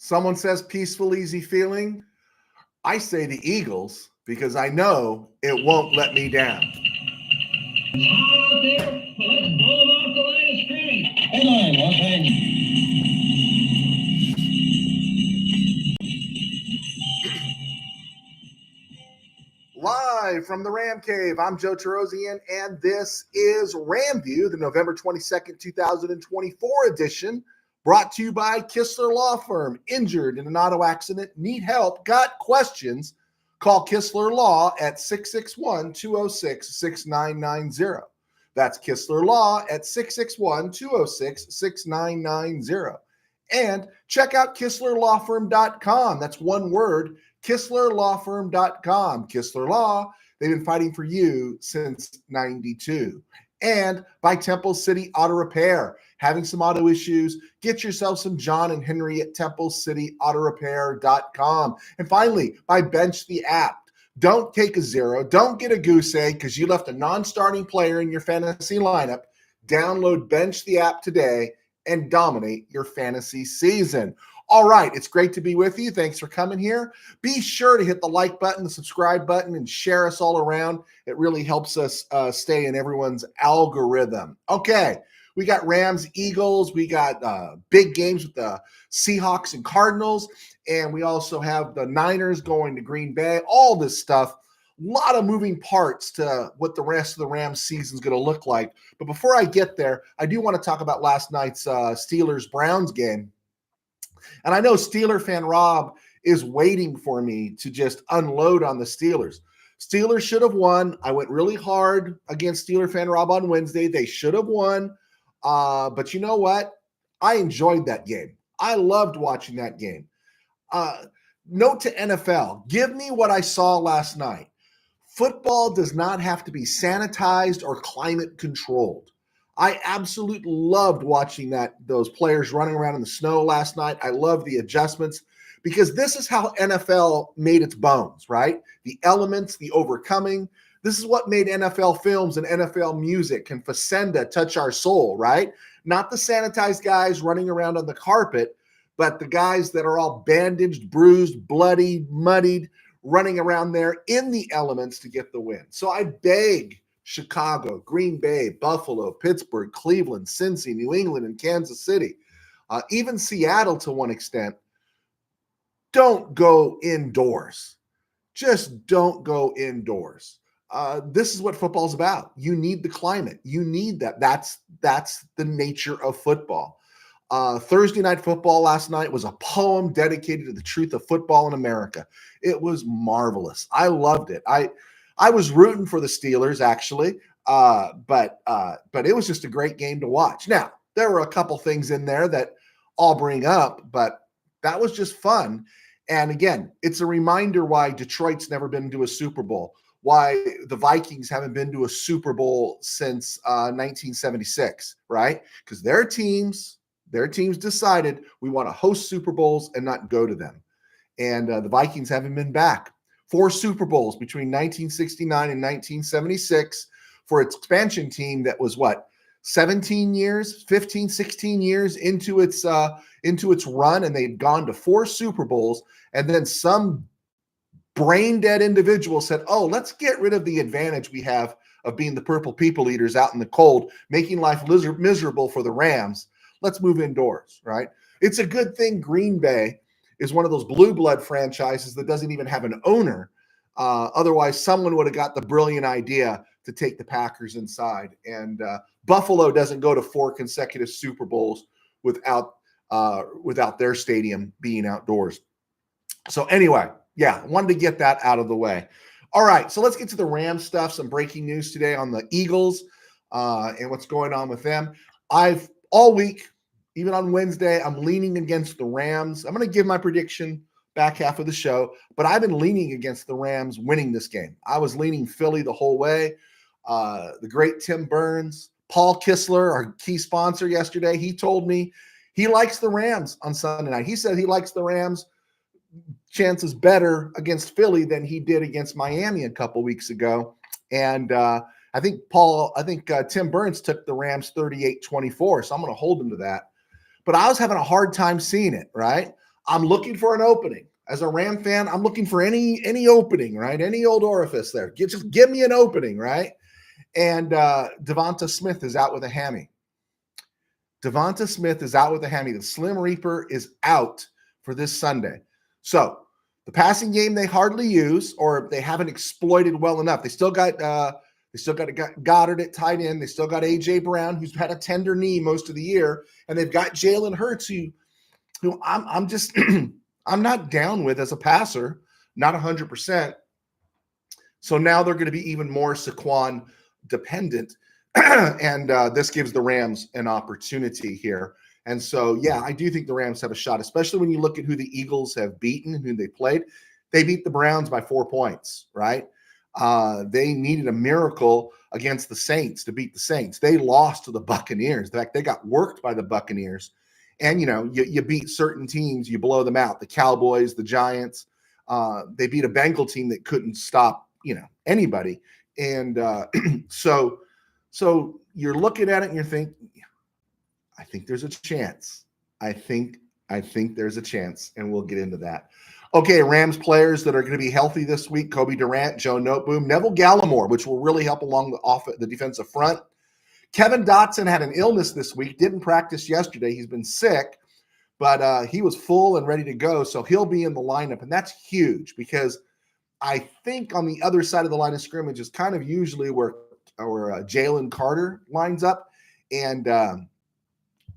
Someone says peaceful, easy feeling. I say the Eagles because I know it won't let me down. Live from the RamCave, I'm Joe Terosian, and this is RamView, the November 22nd, 2024 edition, brought to you by Kistler Law Firm. Injured in an auto accident, need help, got questions? Call Kistler Law at 661-206-6990. That's Kistler Law at 661-206-6990. And check out KistlerLawFirm.com. That's one word, KistlerLawFirm.com. Kistler Law, they've been fighting for you since 92. And by Temple City Auto Repair. Having some auto issues, get yourself some John and Henry at TempleCityAutoRepair.com. And finally, by Bench the App. Don't take a zero. Don't get a goose egg because you left a non-starting player in your fantasy lineup. Download Bench the App today and dominate your fantasy season. All right, it's great to be with you. Thanks for coming here. Be sure to hit the like button, the subscribe button, and share us all around. It really helps us stay in everyone's algorithm. Okay, we got Rams, Eagles. We got big games with the Seahawks and Cardinals. And we also have the Niners going to Green Bay. All this stuff. A lot of moving parts to what the rest of the Rams season is going to look like. But before I get there, I do want to talk about last night's Steelers-Browns game. And I know Steeler fan Rob is waiting for me to just unload on the Steelers. Steelers should have won. I went really hard against Steeler fan Rob on Wednesday. They should have won. But you know what? I enjoyed that game. I loved watching that game. Note to NFL, give me what I saw last night. Football does not have to be sanitized or climate controlled. I absolutely loved watching those players running around in the snow last night. I love the adjustments because this is how NFL made its bones, right? The elements, the overcoming. This is what made NFL films and NFL music and Facenda touch our soul, right? Not the sanitized guys running around on the carpet, but the guys that are all bandaged, bruised, bloody, muddied, running around there in the elements to get the win. So I beg Chicago, Green Bay, Buffalo, Pittsburgh, Cleveland, Cincy, New England, and Kansas City, even Seattle to one extent, don't go indoors. Just don't go indoors. This is what football's about. You need the climate. You need that. That's the nature of football. Thursday Night Football last night was a poem dedicated to the truth of football in America. It was marvelous. I loved it. I was rooting for the Steelers, actually, but it was just a great game to watch. Now, there were a couple things in there that I'll bring up, but that was just fun. And again, it's a reminder why Detroit's never been to a Super Bowl, why the Vikings haven't been to a Super Bowl since 1976, right? Because their teams decided we want to host Super Bowls and not go to them. And the Vikings haven't been back. 4 Super Bowls between 1969 and 1976 for its expansion team that was 16 years into its run, and they'd gone to 4 Super Bowls, and then some brain dead individual said, "Oh, let's get rid of the advantage we have of being the purple people eaters out in the cold, making life miserable for the Rams. Let's move indoors," right? It's a good thing Green Bay is one of those blue blood franchises that doesn't even have an owner. Otherwise, someone would have got the brilliant idea to take the Packers inside. And Buffalo doesn't go to 4 consecutive Super Bowls without their stadium being outdoors. So anyway, yeah, wanted to get that out of the way. All right, so let's get to the Rams stuff. Some breaking news today on the Eagles and what's going on with them. I've all week, even on Wednesday, I'm leaning against the Rams. I'm going to give my prediction back half of the show, but I've been leaning against the Rams winning this game. I was leaning Philly the whole way. The great Tim Burns, Paul Kistler, our key sponsor yesterday, he told me he likes the Rams on Sunday night. He said he likes the Rams chances better against Philly than he did against Miami a couple weeks ago. And I think Tim Burns took the Rams 38-24, so I'm going to hold him to that. But I was having a hard time seeing it, right? I'm looking for an opening. As a Ram fan, I'm looking for any opening, right? Any old orifice there. Just give me an opening, right? And Devonta Smith is out with a hammy. Devonta Smith is out with a hammy. The Slim Reaper is out for this Sunday. So the passing game they hardly use, or they haven't exploited well enough. They still got Goddard at tight end. They still got AJ Brown, who's had a tender knee most of the year, and they've got Jalen Hurts, who I'm just I'm not down with as a passer, not 100%. So now they're going to be even more Saquon dependent. And this gives the Rams an opportunity here. And so, yeah, I do think the Rams have a shot, especially when you look at who the Eagles have beaten and who they played. They beat the Browns by 4 points, right? They needed a miracle against the Saints to beat the Saints. They lost to the Buccaneers. In fact, they got worked by the Buccaneers. And, you beat certain teams, you blow them out. The Cowboys, the Giants. They beat a Bengal team that couldn't stop, anybody. And so you're looking at it and you're thinking, I think there's a chance. I think there's a chance, and we'll get into that. Okay, Rams players that are going to be healthy this week: Kobe Durant, Joe Noteboom, Neville Gallimore, which will really help along the defensive front. Kevin Dotson had an illness this week, didn't practice yesterday. He's been sick, but he was full and ready to go, so he'll be in the lineup, and that's huge because I think on the other side of the line of scrimmage is kind of usually where Jalen Carter lines up, and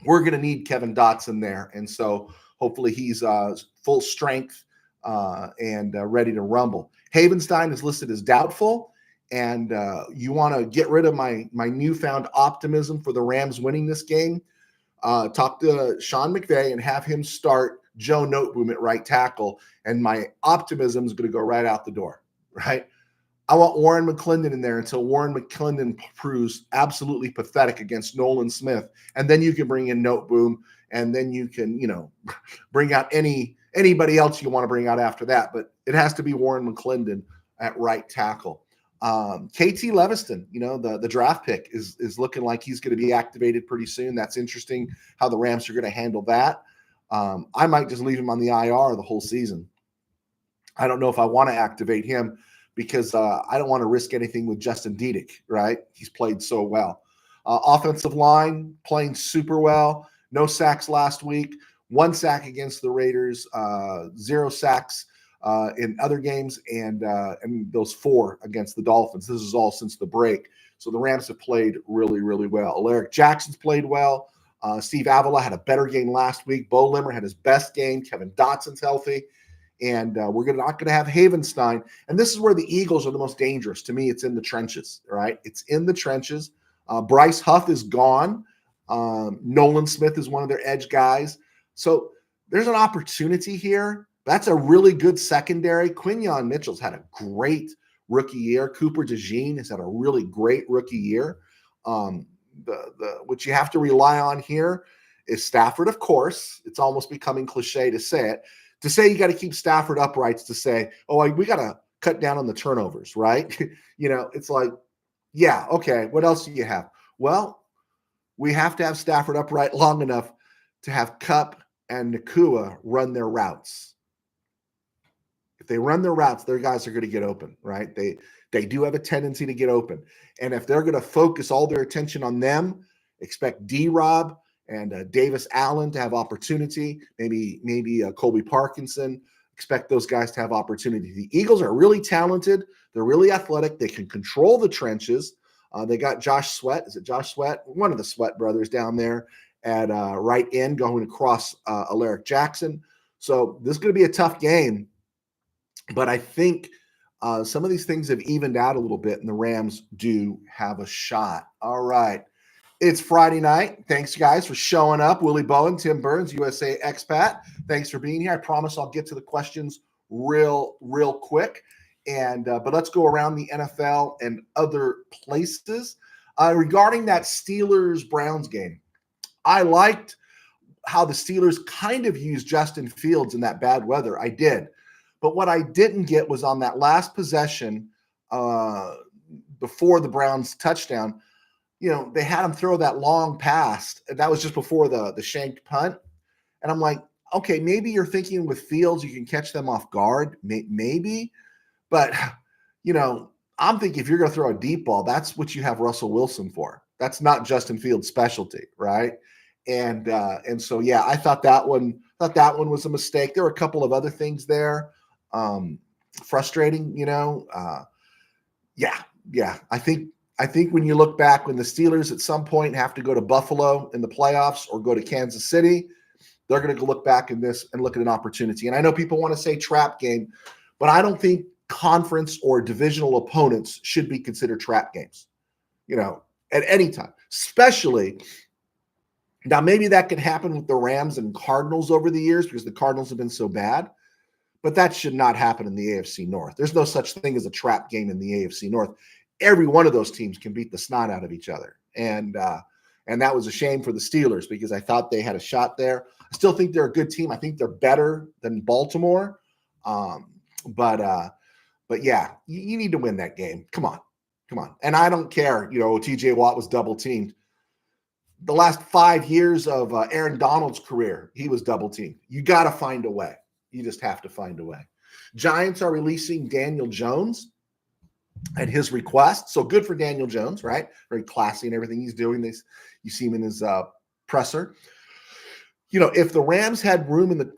we're going to need Kevin Dotson there. And so hopefully he's full strength and ready to rumble. Havenstein is listed as doubtful, and you want to get rid of my newfound optimism for the Rams winning this game. Talk to Sean McVay and have him start Joe Noteboom at right tackle, and my optimism is going to go right out the door, right? I want Warren McClendon in there until Warren McClendon proves absolutely pathetic against Nolan Smith. And then you can bring in Noteboom, and then you can, bring out anybody else you want to bring out after that. But it has to be Warren McClendon at right tackle. KT Leviston, the draft pick is looking like he's going to be activated pretty soon. That's interesting how the Rams are going to handle that. I might just leave him on the IR the whole season. I don't know if I want to activate him, because I don't want to risk anything with Justin Diedick, right? He's played so well. Offensive line playing super well. No sacks last week. 1 sack against the Raiders. 0 sacks in other games, and those 4 against the Dolphins. This is all since the break. So the Rams have played really, really well. Alaric Jackson's played well. Steve Avila had a better game last week. Bo Limmer had his best game. Kevin Dotson's healthy. And we're not going to have Havenstein. And this is where the Eagles are the most dangerous. To me, it's in the trenches, right? It's in the trenches. Bryce Huff is gone. Nolan Smith is one of their edge guys. So there's an opportunity here. That's a really good secondary. Quinyon Mitchell's had a great rookie year. Cooper DeJean has had a really great rookie year. What you have to rely on here is Stafford, of course. It's almost becoming cliche to say it. To say you got to keep Stafford upright, to say, we got to cut down on the turnovers, right? It's like, yeah, okay, what else do you have? Well, we have to have Stafford upright long enough to have Kupp and Nakua run their routes. If they run their routes, their guys are going to get open, right? They do have a tendency to get open. And if they're going to focus all their attention on them, expect D-Rob and Davis Allen to have opportunity, maybe Colby Parkinson. Expect those guys to have opportunity. The Eagles are really talented. They're really athletic. They can control the trenches. They got Josh Sweat. Is it Josh Sweat? One of the Sweat brothers down there at right end going across Alaric Jackson. So this is going to be a tough game. But I think some of these things have evened out a little bit, and the Rams do have a shot. All right. It's Friday night. Thanks, guys, for showing up. Willie Bowen, Tim Burns, USA expat. Thanks for being here. I promise I'll get to the questions real quick. But let's go around the NFL and other places. Regarding that Steelers-Browns game, I liked how the Steelers kind of used Justin Fields in that bad weather. I did. But what I didn't get was on that last possession before the Browns touchdown, they had him throw that long pass. That was just before the shanked punt. And I'm like, okay, maybe you're thinking with Fields you can catch them off guard, maybe, but I'm thinking if you're going to throw a deep ball, that's what you have Russell Wilson for. That's not Justin Fields' specialty, right? And so yeah, I thought that one was a mistake. There were a couple of other things there, frustrating. Yeah. I think when you look back, when the Steelers at some point have to go to Buffalo in the playoffs or go to Kansas City, they're going to look back in this and look at an opportunity. And I know people want to say trap game, but I don't think conference or divisional opponents should be considered trap games, at any time, especially now. Maybe that could happen with the Rams and Cardinals over the years because the Cardinals have been so bad, but that should not happen in the AFC North. There's no such thing as a trap game in the AFC North. Every one of those teams can beat the snot out of each other. And that was a shame for the Steelers because I thought they had a shot there. I still think they're a good team. I think they're better than Baltimore. But yeah, you need to win that game. Come on. And I don't care, TJ Watt was double teamed. The last 5 years of Aaron Donald's career, he was double teamed. You got to find a way. You just have to find a way. Giants are releasing Daniel Jones at his request. So good for Daniel Jones, right? Very classy and everything he's doing. You see him in his presser. If the Rams had room in the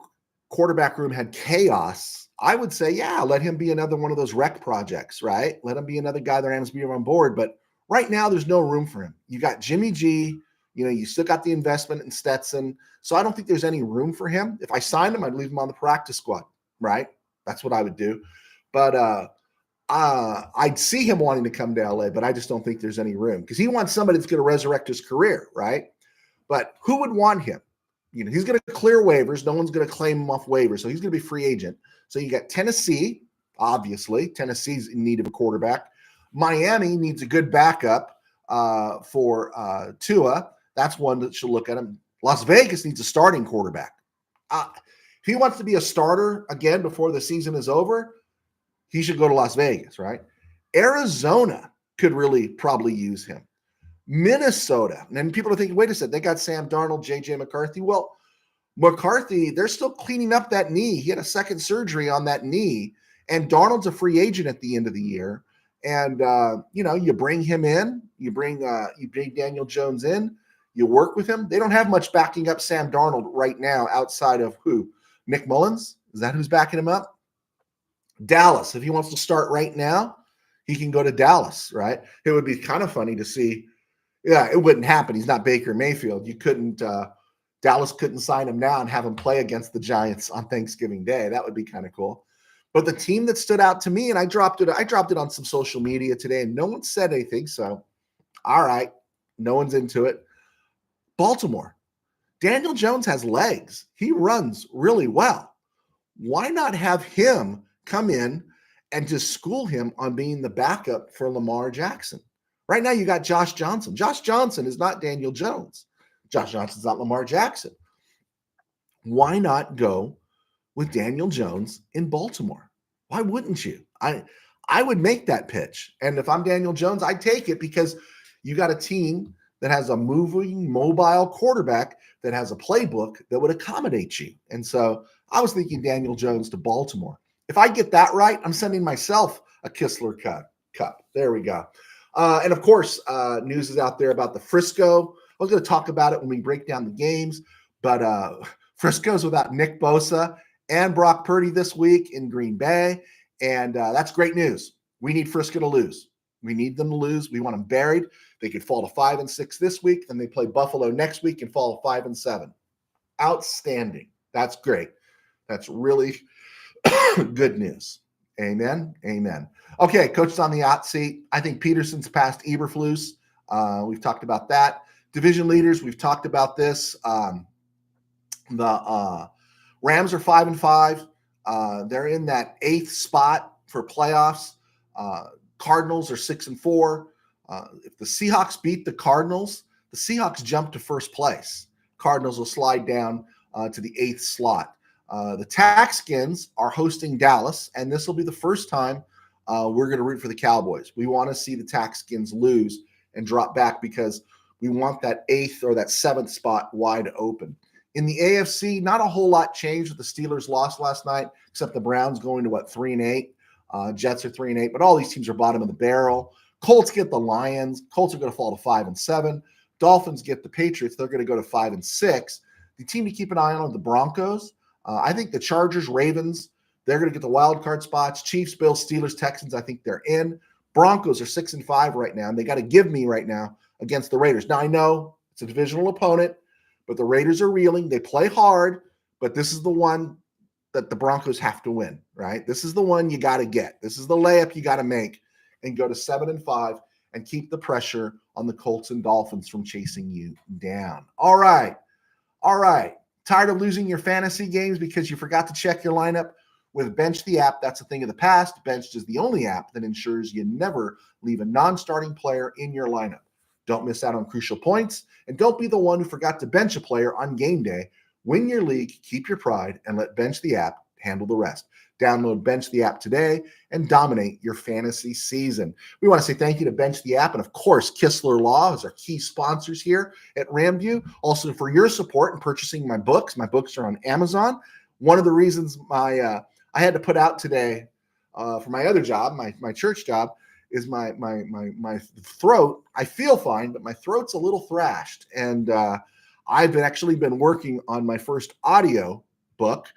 quarterback room, had chaos, I would say, yeah, let him be another one of those rec projects, right? Let him be another guy the Rams be on board. But right now, there's no room for him. You got Jimmy G. You still got the investment in Stetson. So I don't think there's any room for him. If I signed him, I'd leave him on the practice squad, right? That's what I would do. But I'd see him wanting to come to LA, but I just don't think there's any room because he wants somebody that's going to resurrect his career, right? But who would want him? He's going to clear waivers. No one's going to claim him off waivers. So he's going to be free agent. So you got Tennessee, obviously. Tennessee's in need of a quarterback. Miami needs a good backup for Tua. That's one that should look at him. Las Vegas needs a starting quarterback. If he wants to be a starter again before the season is over, he should go to Las Vegas, right? Arizona could really probably use him. Minnesota. And people are thinking, wait a second, they got Sam Darnold, J.J. McCarthy. Well, McCarthy, they're still cleaning up that knee. He had a second surgery on that knee. And Darnold's a free agent at the end of the year. And, you bring him in. You bring Daniel Jones in. You work with him. They don't have much backing up Sam Darnold right now outside of who? Nick Mullins? Is that who's backing him up? Dallas. If he wants to start right now, he can go to Dallas, right? It would be kind of funny to see. Yeah, it wouldn't happen. He's not Baker Mayfield. Dallas couldn't sign him now and have him play against the Giants on Thanksgiving Day. That would be kind of cool. But the team that stood out to me, and I dropped it on some social media today, and no one said anything. So, all right, no one's into it. Baltimore. Daniel Jones has legs. He runs really well. Why not have him come in and just school him on being the backup for Lamar Jackson? Right now, you got Josh Johnson. Josh Johnson is not Daniel Jones. Josh Johnson's not Lamar Jackson. Why not go with Daniel Jones in Baltimore? Why wouldn't you? I would make that pitch. And if I'm Daniel Jones, I'd take it because you got a team that has a moving, mobile quarterback that has a playbook that would accommodate you. And so I was thinking Daniel Jones to Baltimore. If I get that right, I'm sending myself a Kistler Cup. There we go. And of course, news is out there about the Frisco. I was going to talk about it when we break down the games, but Frisco's without Nick Bosa and Brock Purdy this week in Green Bay, and that's great news. We need Frisco to lose. We need them to lose. We want them buried. They could fall to 5-6 this week, then they play Buffalo next week and fall to 5-7. Outstanding. That's great. That's really good news. Amen. Amen. Okay, coach's on the hot seat. I think Peterson's past Eberflus. We've talked about that. Division leaders, we've talked about this. The Rams are 5-5. They're in that 8th spot for playoffs. Cardinals are 6-4. If the Seahawks beat the Cardinals jump to first place. Cardinals will slide down to the 8th slot. The Taxkins are hosting Dallas, and this will be the first time we're going to root for the Cowboys. We want to see the Taxkins lose and drop back because we want that 8th or that 7th spot wide open. In the AFC, not a whole lot changed with the Steelers' loss last night, except the Browns going to 3-8. Jets are 3-8, but all these teams are bottom of the barrel. Colts get the Lions. Colts are going to fall to 5-7. Dolphins get the Patriots. They're going to go to 5-6. The team to keep an eye on are the Broncos. I think the Chargers, Ravens, they're going to get the wild card spots. Chiefs, Bills, Steelers, Texans, I think they're in. Broncos are 6-5 right now, and they got to give me right now against the Raiders. Now, I know it's a divisional opponent, but the Raiders are reeling. They play hard, but this is the one that the Broncos have to win, right? This is the one you got to get. This is the layup you got to make and go to 7-5 and keep the pressure on the Colts and Dolphins from chasing you down. All right. Tired of losing your fantasy games because you forgot to check your lineup? With Bench the app, that's a thing of the past. Bench is the only app that ensures you never leave a non-starting player in your lineup. Don't miss out on crucial points, and don't be the one who forgot to bench a player on game day. Win your league, keep your pride, and let Bench the app handle the rest. Download Bench the app today and dominate your fantasy season. We want to say thank you to Bench the app and, of course, Kistler Law as our key sponsors here at RamView. Also for your support in purchasing my books. My books are on Amazon. One of the reasons I had to put out today for my other job, my church job, is my throat. I feel fine, but my throat's a little thrashed. And I've actually been working on my first audio book,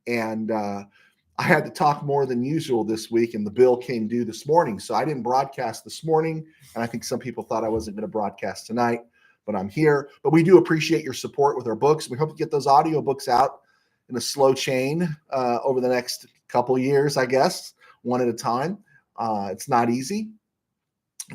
and I had to talk more than usual this week, and the bill came due this morning. So I didn't broadcast this morning, and I think some people thought I wasn't going to broadcast tonight, but I'm here. But we do appreciate your support with our books. We hope to get those audio books out in a slow chain over the next couple years, I guess, one at a time. It's not easy,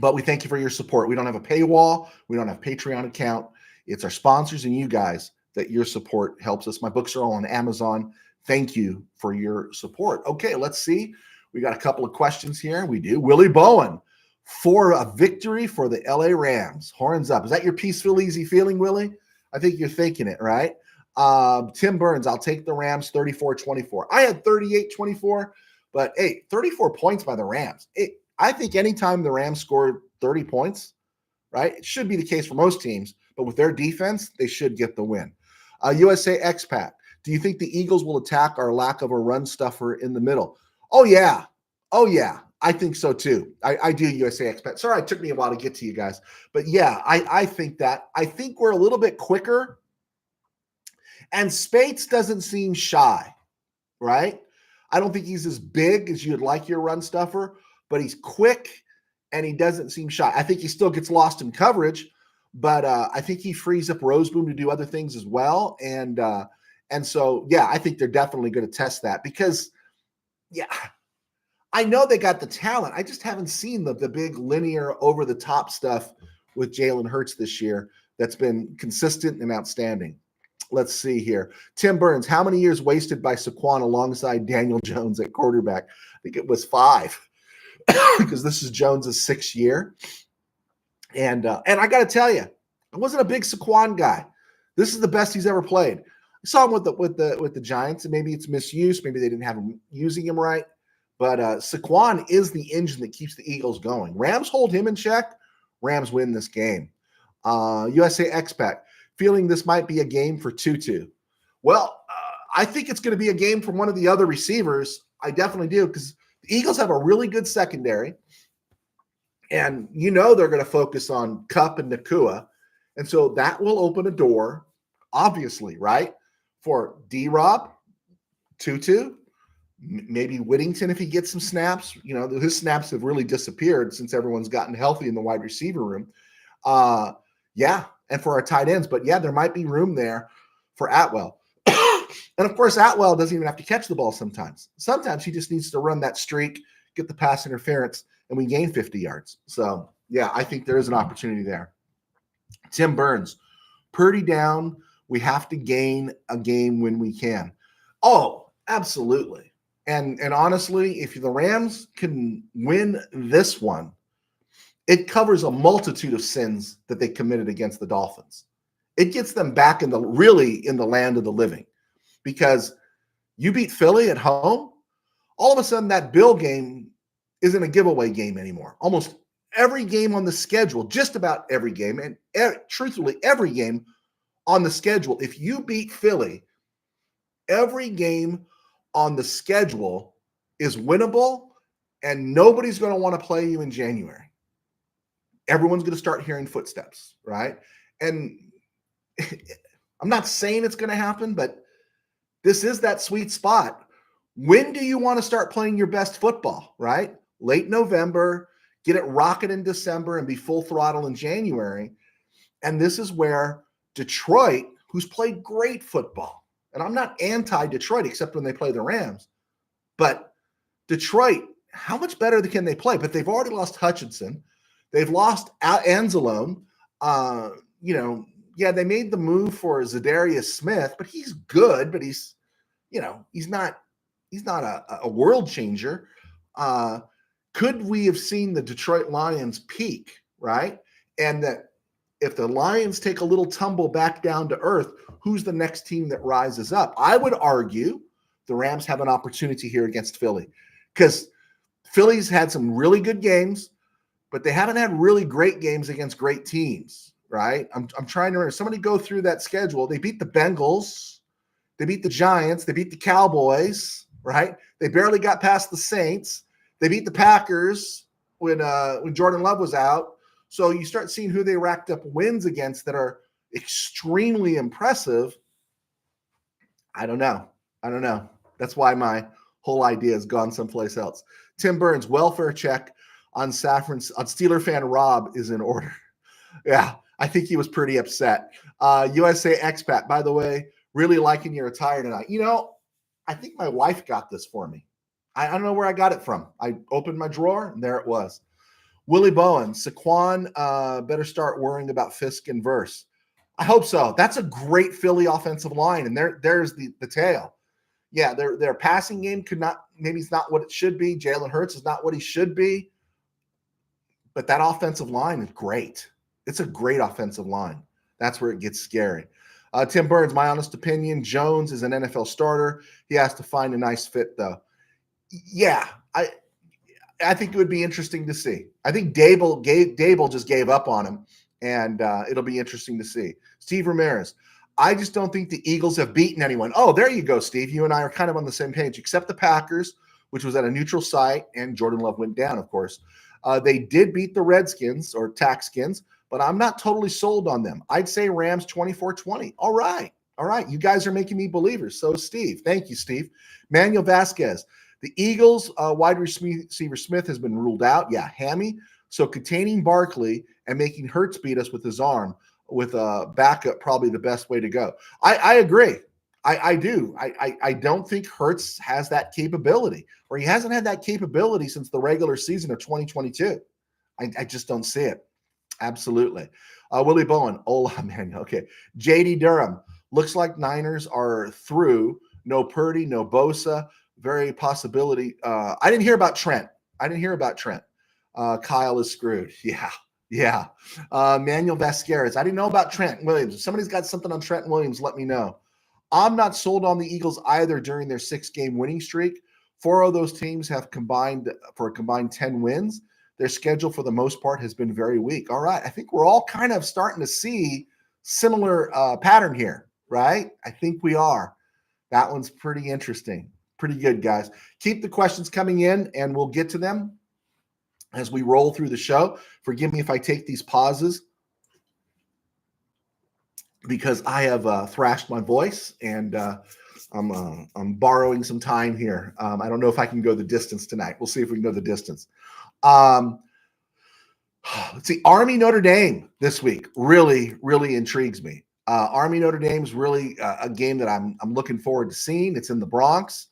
but we thank you for your support. We don't have a paywall. We don't have Patreon account. It's our sponsors and you guys that your support helps us. My books are all on Amazon. Thank you for your support. Okay, let's see. We got a couple of questions here. We do. Willie Bowen, for a victory for the LA Rams. Horns up. Is that your peaceful, easy feeling, Willie? I think you're thinking it, right? Tim Burns, I'll take the Rams 34-24. I had 38-24, but hey, 34 points by the Rams. I think anytime the Rams scored 30 points, right, it should be the case for most teams, but with their defense, they should get the win. USA Expat, do you think the Eagles will attack our lack of a run stuffer in the middle? Oh, yeah. I think so, too. I do, USA Expat. Sorry, it took me a while to get to you guys. But, yeah, I think that. I think we're a little bit quicker. And Spates doesn't seem shy, right? I don't think he's as big as you'd like your run stuffer, but he's quick and he doesn't seem shy. I think he still gets lost in coverage, but I think he frees up Roseboom to do other things as well. And so, yeah, I think they're definitely going to test that because, yeah, I know they got the talent. I just haven't seen the big linear over-the-top stuff with Jalen Hurts this year that's been consistent and outstanding. Let's see here. Tim Burns, how many years wasted by Saquon alongside Daniel Jones at quarterback? I think it was 5 because this is Jones's 6th year. And I got to tell you, I wasn't a big Saquon guy. This is the best he's ever played. I saw him with the Giants, and maybe it's misuse. Maybe they didn't have him using him right. But Saquon is the engine that keeps the Eagles going. Rams hold him in check. Rams win this game. USA Expat, feeling this might be a game for Tutu. Well, I think it's going to be a game for one of the other receivers. I definitely do, because the Eagles have a really good secondary. And you know they're going to focus on Kupp and Nakua. And so that will open a door, obviously, right, for D-Rob, Tutu, maybe Whittington if he gets some snaps. You know, his snaps have really disappeared since everyone's gotten healthy in the wide receiver room. Yeah, and for our tight ends. But, yeah, there might be room there for Atwell. And, of course, Atwell doesn't even have to catch the ball sometimes. Sometimes he just needs to run that streak, get the pass interference, and we gain 50 yards. So, yeah, I think there is an opportunity there. Tim Burns, Purdy down. We have to gain a game when we can. Oh, absolutely. And honestly, if the Rams can win this one, it covers a multitude of sins that they committed against the Dolphins. It gets them back in the land of the living, because you beat Philly at home, all of a sudden that Bill game isn't a giveaway game anymore. Almost every game on the schedule, just about every game, and truthfully every game on the schedule. If you beat Philly, every game on the schedule is winnable, and nobody's going to want to play you in January. Everyone's going to start hearing footsteps, right? And I'm not saying it's going to happen, but this is that sweet spot. When do you want to start playing your best football, right? Late November, get it rocking in December, and be full throttle in January. And this is where Detroit, who's played great football, and I'm not anti-Detroit except when they play the Rams, but Detroit, how much better can they play? But they've already lost Hutchinson. They've lost Anzalone. They made the move for Zadarius Smith, but he's good, but he's not a world changer. Could we have seen the Detroit Lions peak, right? And that if the Lions take a little tumble back down to earth, who's the next team that rises up? I would argue the Rams have an opportunity here against Philly, because Philly's had some really good games, but they haven't had really great games against great teams, right? I'm trying to remember. Somebody go through that schedule. They beat the Bengals. They beat the Giants. They beat the Cowboys, right? They barely got past the Saints. They beat the Packers when Jordan Love was out. So you start seeing who they racked up wins against that are extremely impressive. I don't know. That's why my whole idea has gone someplace else. Tim Burns, welfare check on Steeler fan Rob is in order. Yeah, I think he was pretty upset. USA expat, by the way, really liking your attire tonight. I think my wife got this for me. I don't know where I got it from. I opened my drawer, and there it was. Willie Bowen, Saquon better start worrying about Fisk and Verse. I hope so. That's a great Philly offensive line, and there's the tail. Yeah, their passing game maybe it's not what it should be. Jalen Hurts is not what he should be, but that offensive line is great. It's a great offensive line. That's where it gets scary. Tim Burns, my honest opinion, Jones is an NFL starter. He has to find a nice fit, though. Yeah, I think it would be interesting to see. I think Dable just gave up on him, and it'll be interesting to see. Steve Ramirez, I just don't think the Eagles have beaten anyone. Oh, there you go, Steve. You and I are kind of on the same page, except the Packers, which was at a neutral site, and Jordan Love went down, of course. They did beat the Redskins or Taxkins, but I'm not totally sold on them. I'd say Rams 24-20. All right. You guys are making me believers. So, Steve. Thank you, Steve. Manuel Vasquez. The Eagles wide receiver Smith has been ruled out. Yeah, hammy. So containing Barkley and making Hurts beat us with his arm with a backup probably the best way to go. I agree. I do. I don't think Hurts has that capability, or he hasn't had that capability since the regular season of 2022. I just don't see it. Absolutely. Willie Bowen. Hola, man. Okay. JD Durham. Looks like Niners are through. No Purdy, no Bosa. Very possibility. I didn't hear about Trent. Kyle is screwed. Yeah. Manuel Vasquez. I didn't know about Trent Williams. If somebody's got something on Trent Williams, let me know. I'm not sold on the Eagles either during their 6-game winning streak. 4 of those teams have combined for a combined 10 wins. Their schedule, for the most part, has been very weak. All right. I think we're all kind of starting to see similar pattern here, right? I think we are. That one's pretty interesting. Pretty good, guys. Keep the questions coming in, and we'll get to them as we roll through the show. Forgive me if I take these pauses because I have thrashed my voice, and I'm borrowing some time here. I don't know if I can go the distance tonight. We'll see if we can go the distance. Let's see. Army Notre Dame this week really, really intrigues me. Army Notre Dame is really a game that I'm looking forward to seeing. It's in the Bronx.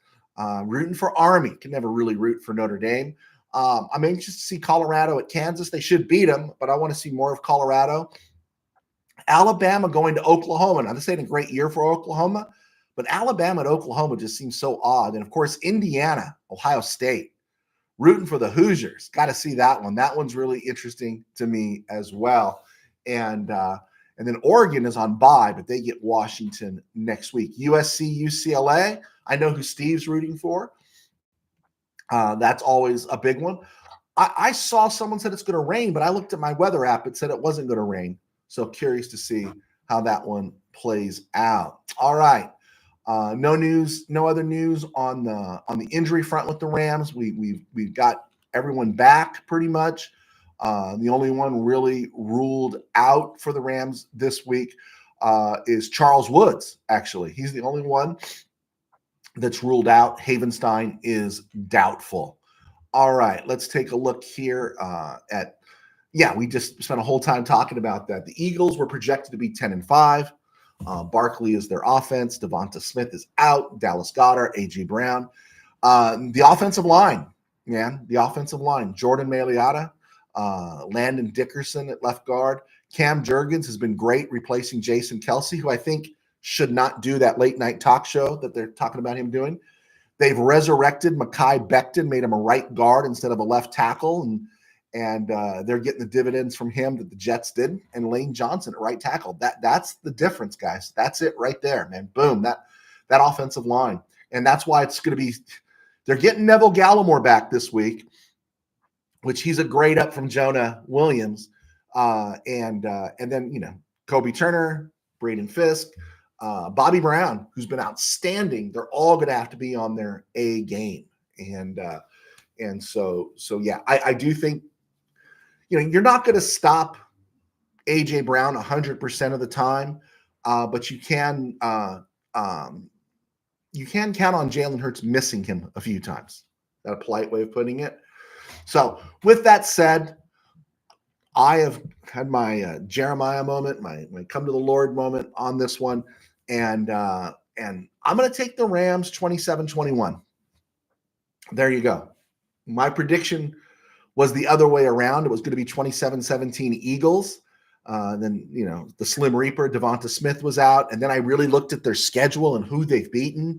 Rooting for Army. Can never really root for Notre Dame. I'm anxious to see Colorado at Kansas. They should beat them, but I want to see more of Colorado. Alabama going to Oklahoma. Now, this ain't a great year for Oklahoma, but Alabama at Oklahoma just seems so odd. And, of course, Indiana, Ohio State. Rooting for the Hoosiers. Got to see that one. That one's really interesting to me as well. And then Oregon is on bye, but they get Washington next week. USC, UCLA. I know who Steve's rooting for. That's always a big one. I saw someone said it's going to rain, but I looked at my weather app. It said it wasn't going to rain. So curious to see how that one plays out. All right. No news, no other news on the injury front with the Rams. We've got everyone back pretty much. The only one really ruled out for the Rams this week is Charles Woods. Actually, he's the only one that's ruled out. Havenstein is doubtful. All right, let's take a look here at. Yeah, we just spent a whole time talking about that. The Eagles were projected to be 10-5. Barkley is their offense. Devonta Smith is out. Dallas Goedert, A.J. Brown. The offensive line, man. The offensive line. Jordan Mailata, Landon Dickerson at left guard. Cam Jurgens has been great replacing Jason Kelsey, who I think should not do that late night talk show that they're talking about him doing. They've resurrected Mekhi Becton, made him a right guard instead of a left tackle, and they're getting the dividends from him that the Jets did, and Lane Johnson at right tackle. That's the difference, guys. That's it right there, man. Boom, that offensive line. And that's why it's going to be – they're getting Neville Gallimore back this week, which he's a grade up from Jonah Williams. And then, Kobe Turner, Braden Fisk, Bobby Brown, who's been outstanding. They're all going to have to be on their A game. And so yeah, I do think, you're not going to stop A.J. Brown 100% of the time, but you can count on Jalen Hurts missing him a few times. Is that a polite way of putting it? So with that said, I have had my Jeremiah moment, my come to the Lord moment on this one, and I'm going to take the Rams 27-21. There you go. My prediction was the other way around. It was going to be 27-17 Eagles. Then, the Slim Reaper, Devonta Smith was out. And then I really looked at their schedule and who they've beaten.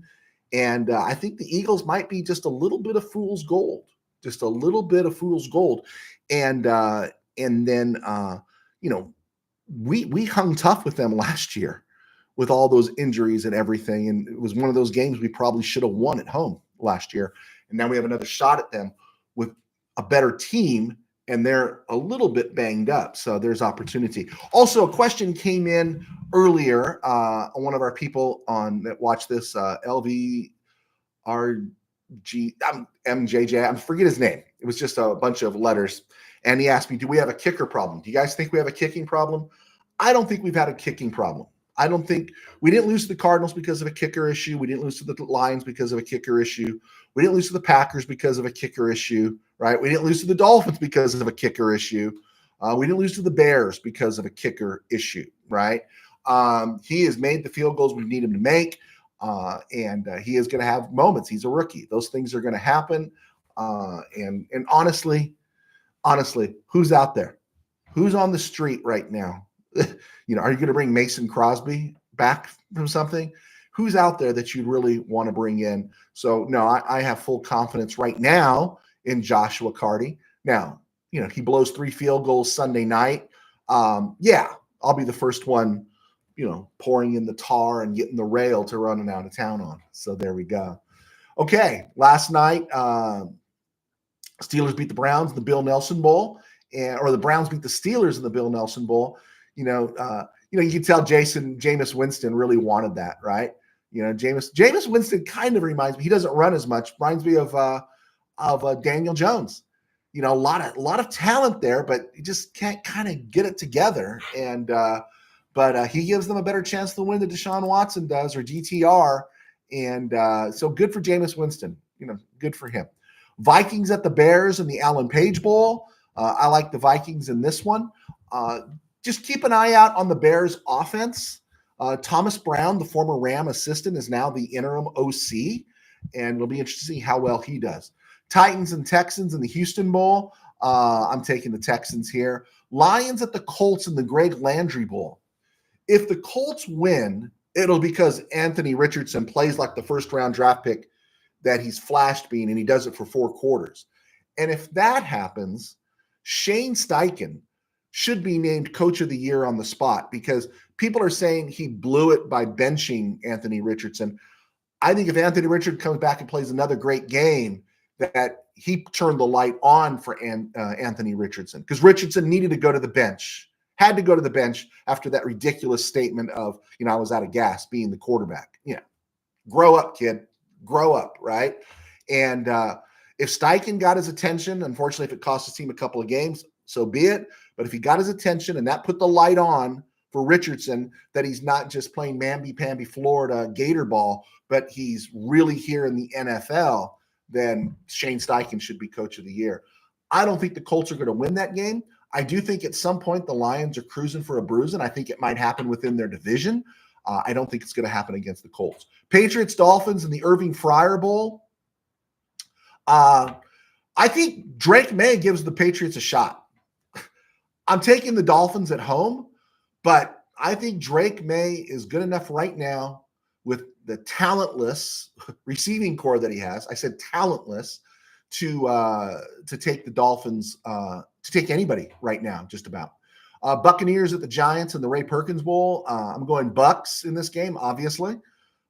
And I think the Eagles might be just a little bit of fool's gold, just a little bit of fool's gold. And then, we hung tough with them last year with all those injuries and everything. And it was one of those games we probably should have won at home last year. And now we have another shot at them with a better team, and they're a little bit banged up. So there's opportunity. Also, a question came in earlier. One of our people that watched this, LVRG, MJJ, I forget his name. It was just a bunch of letters. And he asked me, do we have a kicker problem? Do you guys think we have a kicking problem? I don't think we've had a kicking problem. I don't think we didn't lose to the Cardinals because of a kicker issue. We didn't lose to the Lions because of a kicker issue. We didn't lose to the Packers because of a kicker issue, right? We didn't lose to the Dolphins because of a kicker issue. We didn't lose to the Bears because of a kicker issue, right? He has made the field goals we need him to make, and he is going to have moments. He's a rookie. Those things are going to happen. And honestly, who's out there? Who's on the street right now? Are you going to bring Mason Crosby back from something? Who's out there that you'd really want to bring in? So, no, I have full confidence right now in Joshua Carty. Now, he blows 3 field goals Sunday night. Yeah, I'll be the first one, pouring in the tar and getting the rail to run him out of town on. So there we go. Okay, last night, Steelers beat the Browns in the Bill Nelson Bowl, or the Browns beat the Steelers in the Bill Nelson Bowl. You can tell Jameis Winston really wanted that, right? Jameis Winston kind of reminds me. He doesn't run as much. Reminds me of Daniel Jones. A lot of talent there, but he just can't kind of get it together. And but he gives them a better chance to win than Deshaun Watson does, or DTR. And so good for Jameis Winston. Good for him. Vikings at the Bears in the Allen Page Bowl. I like the Vikings in this one. Just keep an eye out on the Bears offense. Thomas Brown, the former Ram assistant, is now the interim OC, and it'll be interesting to see how well he does. Titans and Texans in the Houston Bowl. I'm taking the Texans here. Lions at the Colts in the Greg Landry Bowl. If the Colts win, it'll be because Anthony Richardson plays like the first-round draft pick that he's flashed being, and he does it for 4 quarters. And if that happens, Shane Steichen should be named Coach of the Year on the spot, because people are saying he blew it by benching Anthony Richardson. I think if Anthony Richardson comes back and plays another great game, that he turned the light on for Anthony Richardson, because Richardson needed to go to the bench Had to go to the bench after that ridiculous statement of, I was out of gas being the quarterback. Grow up, kid. Grow up, right? And if Steichen got his attention, unfortunately, if it cost his team a couple of games, so be it. But if he got his attention and that put the light on for Richardson, that he's not just playing mamby-pamby Florida Gator ball, but he's really here in the NFL, then Shane Steichen should be coach of the year. I don't think the Colts are going to win that game. I do think at some point the Lions are cruising for a bruise, and I think it might happen within their division. I don't think it's going to happen against the Colts. Patriots, Dolphins in the Irving Fryer Bowl. I think Drake May gives the Patriots a shot. I'm taking the Dolphins at home, but I think Drake May is good enough right now with the talentless receiving core that he has. I said talentless to take the Dolphins, to take anybody right now, just about. Buccaneers at the Giants in the Ray Perkins Bowl. I'm going Bucks in this game, obviously.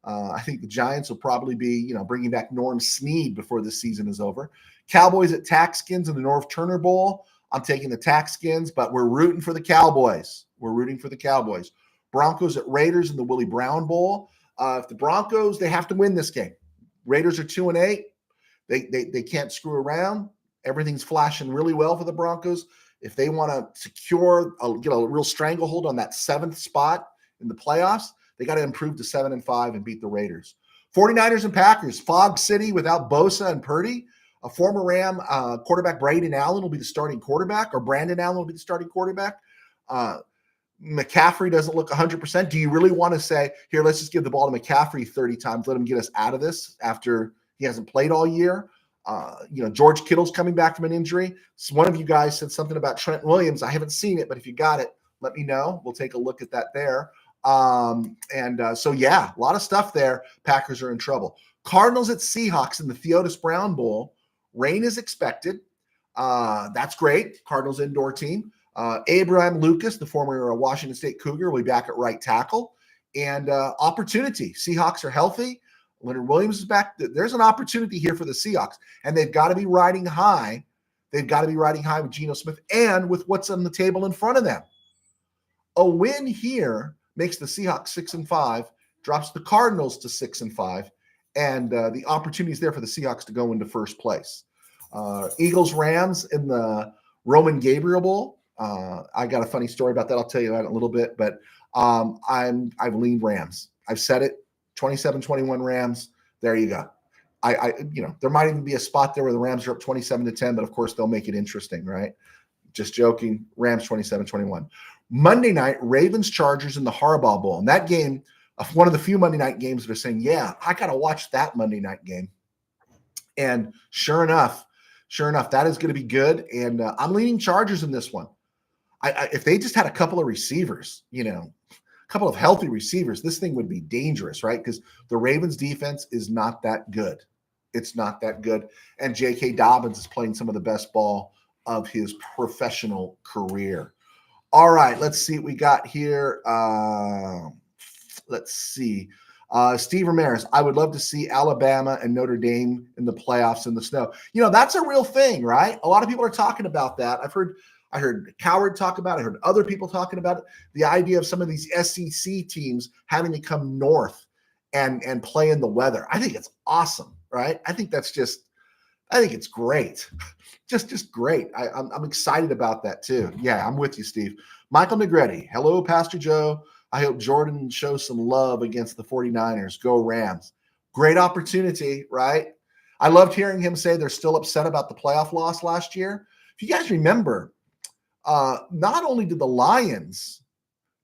I think the Giants will probably be, bringing back Norm Snead before the season is over. Cowboys at Taxkins in the North Turner Bowl. I'm taking the Taxkins, but we're rooting for the Cowboys. We're rooting for the Cowboys. Broncos at Raiders in the Willie Brown Bowl. If the Broncos, they have to win this game. Raiders are 2-8. They can't screw around. Everything's flashing really well for the Broncos. If they want to secure, get a real stranglehold on that 7th spot in the playoffs, they got to improve to 7-5 and beat the Raiders. 49ers and Packers, Fog City without Bosa and Purdy. A former Ram quarterback, Brandon Allen, will be the starting quarterback, or Brandon Allen will be the starting quarterback. McCaffrey doesn't look 100%. Do you really want to say, here, let's just give the ball to McCaffrey 30 times, let him get us out of this after he hasn't played all year? George Kittle's coming back from an injury. So one of you guys said something about Trent Williams. I haven't seen it, but if you got it, let me know. We'll take a look at that there. So yeah, a lot of stuff there. Packers are in trouble. Cardinals at Seahawks in the Theodis Brown Bowl. Rain is expected. That's great. Cardinals indoor team. Abraham Lucas, the former Washington State Cougar, will be back at right tackle. And opportunity. Seahawks are healthy. Leonard Williams is back. There's an opportunity here for the Seahawks, and they've got to be riding high. They've got to be riding high with Geno Smith and with what's on the table in front of them. A win here makes the Seahawks 6-5, drops the Cardinals to 6-5, and the opportunity is there for the Seahawks to go into first place. Eagles Rams in the Roman Gabriel Bowl. I got a funny story about that. I'll tell you that in a little bit, but I've leaned Rams. I've said it. 27-21 Rams. There you go. There might even be a spot there where the Rams are up 27-10, but of course they'll make it interesting, right? Just joking. Rams 27-21. Monday night, Ravens Chargers in the Harbaugh Bowl. And that game, one of the few Monday night games that are saying, yeah, I got to watch that Monday night game. And sure enough, that is going to be good. And I'm leaning Chargers in this one. If they just had a couple of receivers, a couple of healthy receivers, this thing would be dangerous, right? Because the Ravens defense is not that good. It's not that good. And J.K. Dobbins is playing some of the best ball of his professional career. All right, let's see what we got here. Let's see. Steve Ramirez, I would love to see Alabama and Notre Dame in the playoffs in the snow. That's a real thing, right? A lot of people are talking about that. I heard Coward talk about it. I heard other people talking about it. The idea of some of these SEC teams having to come north and play in the weather. I think it's awesome, right? I think it's great. just great. I'm excited about that too. Yeah, I'm with you, Steve. Michael Negretti. Hello, Pastor Joe. I hope Jordan shows some love against the 49ers. Go Rams. Great opportunity, right? I loved hearing him say they're still upset about the playoff loss last year. If you guys remember, not only did the Lions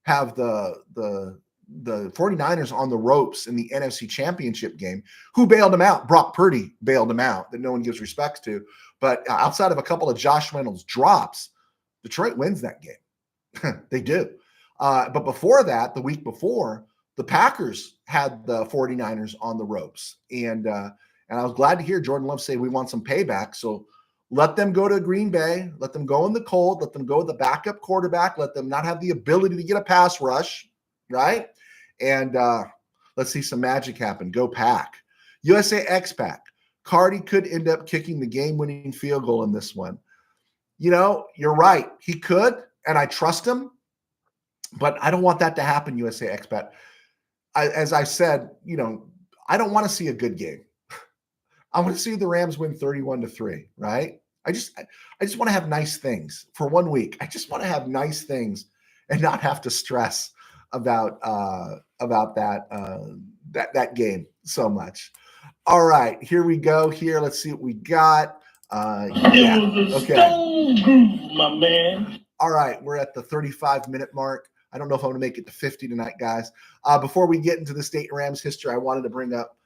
have the 49ers on the ropes in the NFC Championship game, who bailed them out? Brock Purdy bailed them out, that no one gives respect to. But outside of a couple of Josh Reynolds drops, Detroit wins that game. They do. But before that, the week before, the Packers had the 49ers on the ropes. And I was glad to hear Jordan Love say we want some payback. So let them go to Green Bay. Let them go in the cold. Let them go with the backup quarterback. Let them not have the ability to get a pass rush, right? And let's see some magic happen. Go Pack. USA X-Pack. Cardi could end up kicking the game-winning field goal in this one. You're right. He could, and I trust him. But I don't want that to happen, USA Expat. As I said, I don't want to see a good game. I want to see the Rams win 31-3, right? I just want to have nice things for 1 week. I just want to have nice things and not have to stress about that game so much. All right, here we go. Here, let's see what we got. Yeah, okay. Groove, my man. All right, we're at the 35-minute mark. I don't know if I'm going to make it to 50 tonight, guys. Before we get into the State Rams history, I wanted to bring up,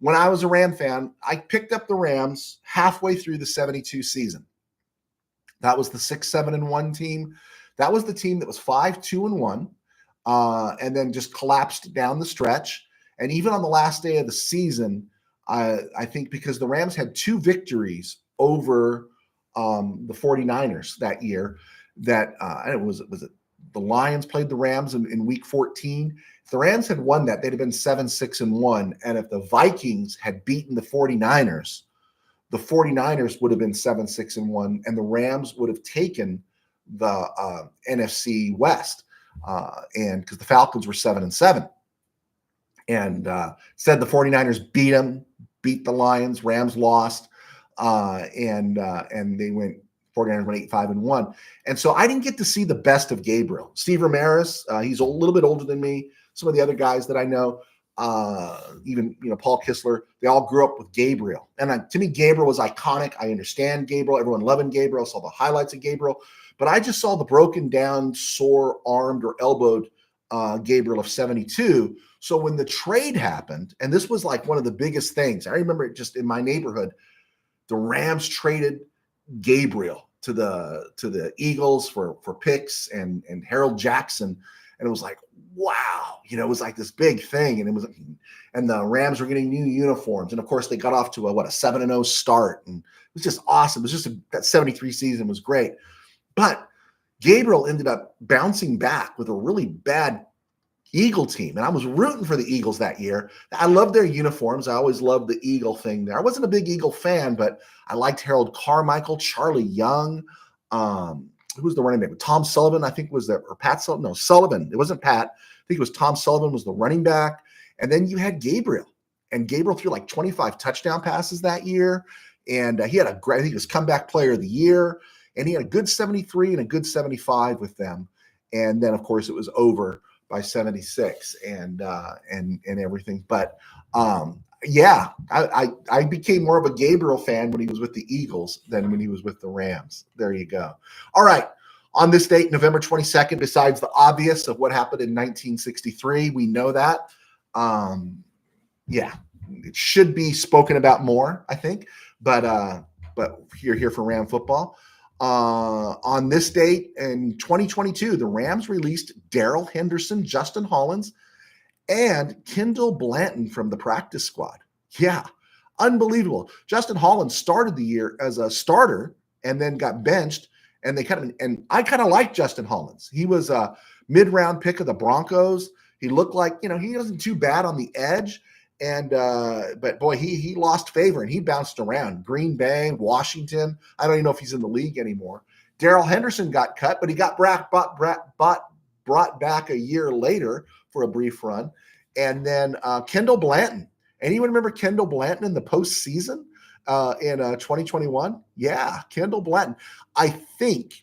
when I was a Ram fan, I picked up the Rams halfway through the 72 season. That was the 6-7-1 team. That was the team that was 5-2-1, and then just collapsed down the stretch. And even on the last day of the season, I think because the Rams had 2 victories over the 49ers that year, that was it the Lions played the Rams in week 14. If the Rams had won that, they'd have been 7-6-1. And if the Vikings had beaten the 49ers would have been 7-6-1, and the Rams would have taken the NFC West, and because the Falcons were 7-7. And said the 49ers beat the Lions, Rams lost, and they went 49ers went 8-5-1. And so I didn't get to see the best of Gabriel. Steve Ramirez, he's a little bit older than me. Some of the other guys that I know, even Paul Kistler, they all grew up with Gabriel. And to me, Gabriel was iconic. I understand Gabriel. Everyone loving Gabriel. I saw the highlights of Gabriel. But I just saw the broken down, sore armed or elbowed Gabriel of 72. So when the trade happened, and this was like one of the biggest things, I remember it just in my neighborhood, the Rams traded Gabriel to the Eagles for picks and Harold Jackson. And it was like, wow, it was like this big thing. And the Rams were getting new uniforms. And of course they got off to a 7-0 start. And it was just awesome. It was just that 73 season was great. But Gabriel ended up bouncing back with a really bad Eagle team. And I was rooting for the Eagles that year. I loved their uniforms. I always loved the Eagle thing there. I wasn't a big Eagle fan, but I liked Harold Carmichael, Charlie Young. Who was the running back? Tom Sullivan, I think was there, or Pat Sullivan? No, Sullivan. It wasn't Pat. I think it was Tom Sullivan was the running back. And then you had Gabriel. And Gabriel threw like 25 touchdown passes that year. And he had I think he was comeback player of the year. And he had a good 73 and a good 75 with them. And then, of course, it was over by 76 and everything. But yeah, I became more of a Gabriel fan when he was with the Eagles than when he was with the Rams. There you go. All right. On this date, November 22nd, besides the obvious of what happened in 1963, we know that. Yeah, it should be spoken about more, I think. But you're here for Ram football. On this date in 2022, the Rams released Darrell Henderson, Justin Hollins, and Kendall Blanton from the practice squad. Yeah, unbelievable. Justin Hollins started the year as a starter and then got benched. And I kind of like Justin Hollins. He was a mid-round pick of the Broncos. He looked like, he wasn't too bad on the edge. And but boy, he lost favor and he bounced around. Green Bay, Washington. I don't even know if he's in the league anymore. Darrell Henderson got cut, but he got brought back a year later for a brief run. And then Kendall Blanton. Anyone remember Kendall Blanton in the postseason in 2021? Yeah, Kendall Blanton. I think